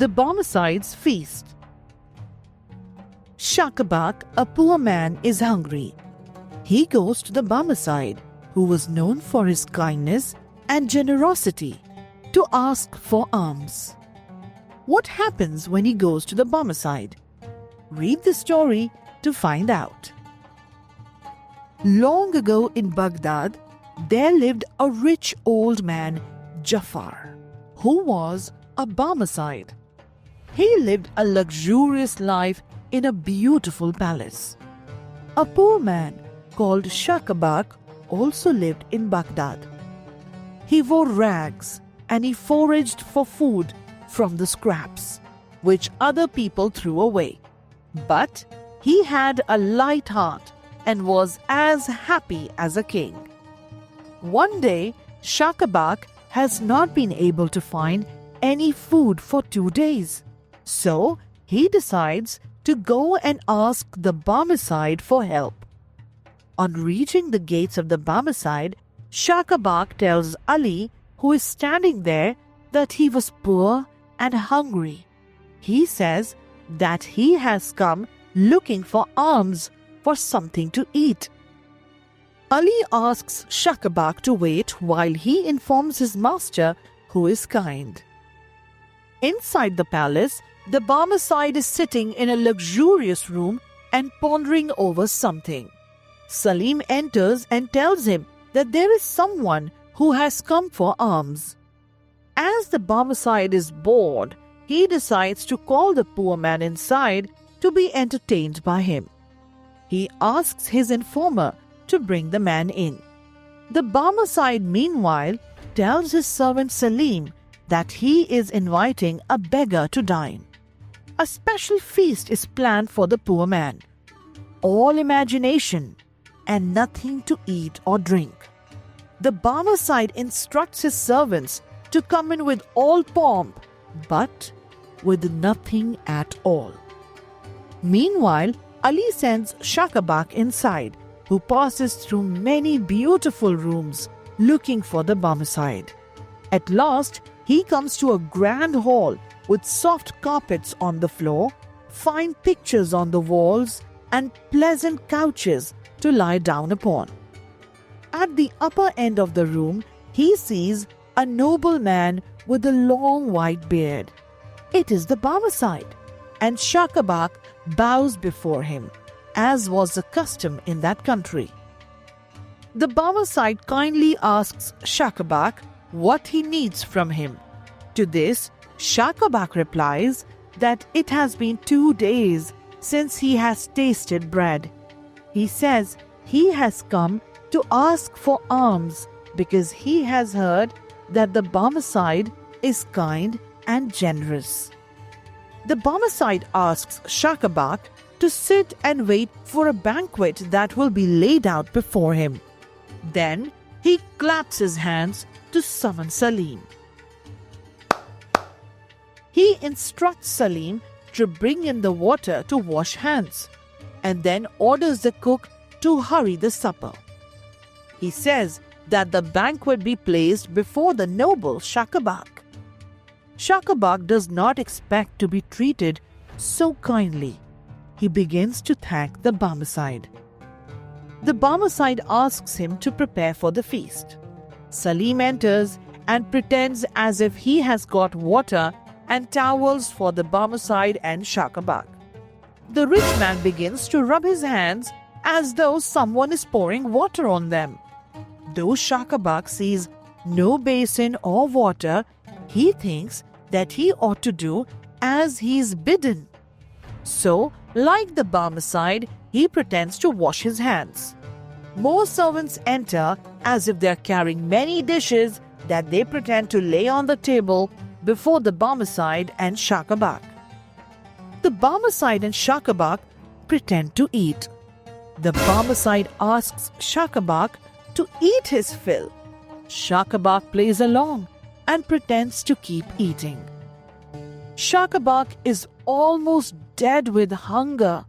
The Barmecide's Feast. Shakabak, a poor man, is hungry. He goes to the Barmecide, who was known for his kindness and generosity, to ask for alms. What happens when he goes to the Barmecide? Read the story to find out. Long ago in Baghdad, there lived a rich old man, Jafar, who was a Barmecide. He lived a luxurious life in a beautiful palace. A poor man called Shakabak also lived in Baghdad. He wore rags and he foraged for food from the scraps, which other people threw away. But he had a light heart and was as happy as a king. One day, Shakabak has not been able to find any food for 2 days. So he decides to go and ask the Barmecide for help. On reaching the gates of the Barmecide, Shakabak tells Ali, who is standing there, that he was poor and hungry. He says that he has come looking for alms for something to eat. Ali asks Shakabak to wait while he informs his master, who is kind. Inside the palace, the Barmecide is sitting in a luxurious room and pondering over something. Salim enters and tells him that there is someone who has come for alms. As the Barmecide is bored, he decides to call the poor man inside to be entertained by him. He asks his informer to bring the man in. The Barmecide, meanwhile, tells his servant Salim that he is inviting a beggar to dine. A special feast is planned for the poor man. All imagination and nothing to eat or drink. The Barmecide instructs his servants to come in with all pomp, but with nothing at all. Meanwhile, Ali sends Shakabak inside, who passes through many beautiful rooms looking for the Barmecide. At last, he comes to a grand hall with soft carpets on the floor, fine pictures on the walls, and pleasant couches to lie down upon. At the upper end of the room, he sees a noble man with a long white beard. It is the Barmecide, and Shakabak bows before him, as was the custom in that country. The Barmecide kindly asks Shakabak what he needs from him. To this, Shakabak replies that it has been 2 days since he has tasted bread. He says he has come to ask for alms because he has heard that the Barmecide is kind and generous. The Barmecide asks Shakabak to sit and wait for a banquet that will be laid out before him. Then he claps his hands to summon Salim. He instructs Salim to bring in the water to wash hands, and then orders the cook to hurry the supper. He says that the banquet be placed before the noble Shakabak. Shakabak does not expect to be treated so kindly. He begins to thank the Barmecide. The Barmecide asks him to prepare for the feast. Salim enters and pretends as if he has got water and towels for the Barmecide and Shakabak. The rich man begins to rub his hands as though someone is pouring water on them. Though Shakabak sees no basin or water, he thinks that he ought to do as he is bidden. So, like the Barmecide, he pretends to wash his hands. More servants enter as if they are carrying many dishes that they pretend to lay on the table before the Barmecide and Shakabak. The Barmecide and Shakabak pretend to eat. The Barmecide asks Shakabak to eat his fill. Shakabak plays along and pretends to keep eating. Shakabak is almost dead with hunger,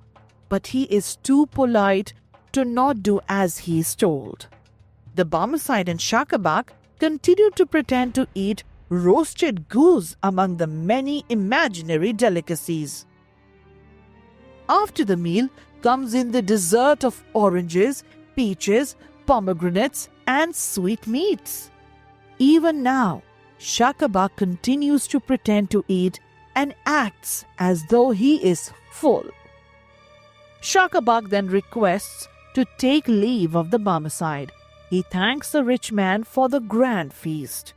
but he is too polite to not do as he is told. The Barmecide and Shakabak continue to pretend to eat roasted goose among the many imaginary delicacies. After the meal comes in the dessert of oranges, peaches, pomegranates, and sweetmeats. Even now, Shakabak continues to pretend to eat and acts as though he is full. Shakabak then requests to take leave of the Barmecide. He thanks the rich man for the grand feast.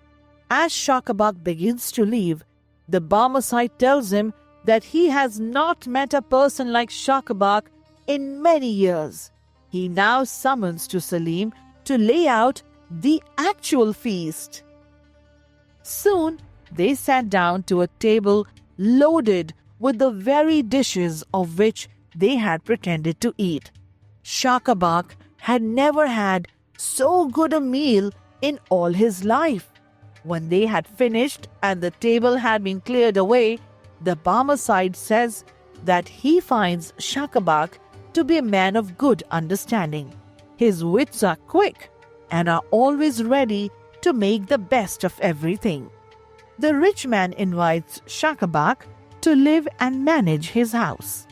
As Shakabak begins to leave, the Barmecide tells him that he has not met a person like Shakabak in many years. He now summons to Salim to lay out the actual feast. Soon they sat down to a table loaded with the very dishes of which they had pretended to eat. Shakabak had never had so good a meal in all his life. When they had finished and the table had been cleared away, the Barmecide says that he finds Shakabak to be a man of good understanding. His wits are quick and are always ready to make the best of everything. The rich man invites Shakabak to live and manage his house.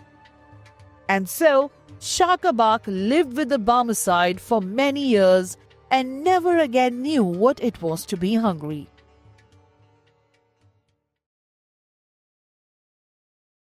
And so, Shakabak lived with the Barmecide for many years and never again knew what it was to be hungry.